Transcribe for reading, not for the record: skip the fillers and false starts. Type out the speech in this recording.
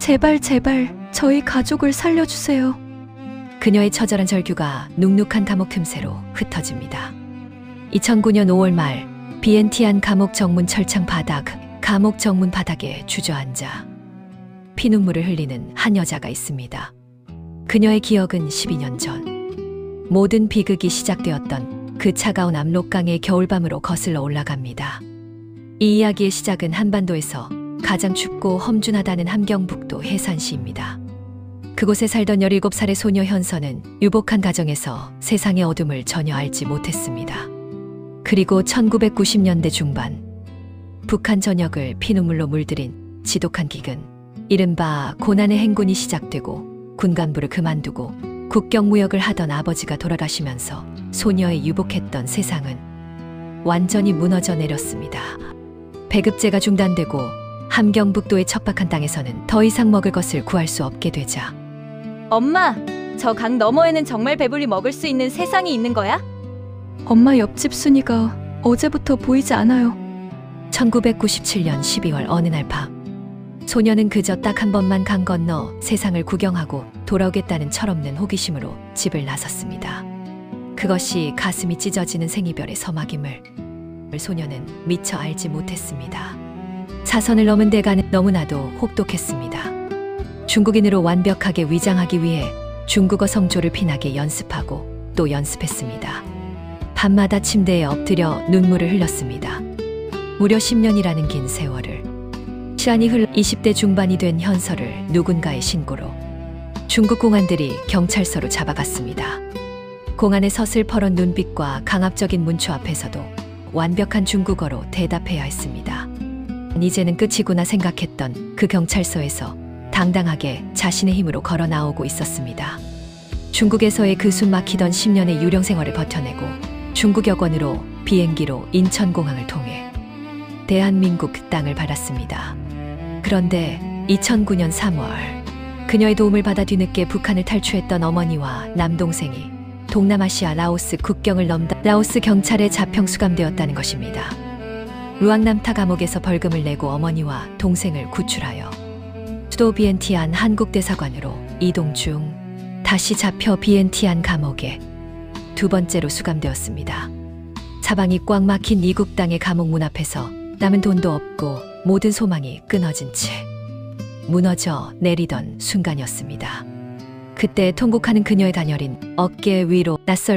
제발 제발 저희 가족을 살려주세요. 그녀의 처절한 절규가 눅눅한 감옥 틈새로 흩어집니다. 2009년 5월 말 비엔티안 감옥 정문 철창 바닥, 감옥 정문 바닥에 주저앉아 피눈물을 흘리는 한 여자가 있습니다. 그녀의 기억은 12년 전 모든 비극이 시작되었던 그 차가운 압록강의 겨울밤으로 거슬러 올라갑니다. 이 이야기의 시작은 한반도에서 가장 춥고 험준하다는 함경북도 해산시입니다. 그곳에 살던 17살의 소녀 현서는 유복한 가정에서 세상의 어둠을 전혀 알지 못했습니다. 그리고 1990년대 중반 북한 전역을 피눈물로 물들인 지독한 기근, 이른바 고난의 행군이 시작되고 군간부를 그만두고 국경무역을 하던 아버지가 돌아가시면서 소녀의 유복했던 세상은 완전히 무너져 내렸습니다. 배급제가 중단되고 함경북도의 척박한 땅에서는 더 이상 먹을 것을 구할 수 없게 되자 엄마, 저 강 너머에는 정말 배불리 먹을 수 있는 세상이 있는 거야? 엄마 옆집 순이가 어제부터 보이지 않아요. 1997년 12월 어느 날 밤 소녀는 그저 딱 한 번만 강 건너 세상을 구경하고 돌아오겠다는 철없는 호기심으로 집을 나섰습니다. 그것이 가슴이 찢어지는 생이별의 서막임을 소녀는 미처 알지 못했습니다. 사선을 넘은 데가는 너무나도 혹독했습니다. 중국인으로 완벽하게 위장하기 위해 중국어 성조를 피나게 연습하고 또 연습했습니다. 밤마다 침대에 엎드려 눈물을 흘렸습니다. 무려 10년이라는 긴 세월을. 시간이 흘러 20대 중반이 된 현서를 누군가의 신고로 중국 공안들이 경찰서로 잡아갔습니다. 공안의 서슬퍼런 눈빛과 강압적인 문초 앞에서도 완벽한 중국어로 대답해야 했습니다. 이제는 끝이구나 생각했던 그 경찰서에서 당당하게 자신의 힘으로 걸어 나오고 있었습니다. 중국에서의 그 숨막히던 10년의 유령 생활을 버텨내고 중국 여권으로 비행기로 인천공항을 통해 대한민국 땅을 받았습니다. 그런데 2009년 3월 그녀의 도움을 받아 뒤늦게 북한을 탈출했던 어머니와 남동생이 동남아시아 라오스 국경을 넘다 라오스 경찰에 잡형 수감되었다는 것입니다. 루앙남타 감옥에서 벌금을 내고 어머니와 동생을 구출하여 수도 비엔티안 한국대사관으로 이동 중 다시 잡혀 비엔티안 감옥에 두 번째로 수감되었습니다. 사방이 꽉 막힌 이국 땅의 감옥 문 앞에서 남은 돈도 없고 모든 소망이 끊어진 채 무너져 내리던 순간이었습니다. 그때 통곡하는 그녀의 가녀린 어깨 위로 낯설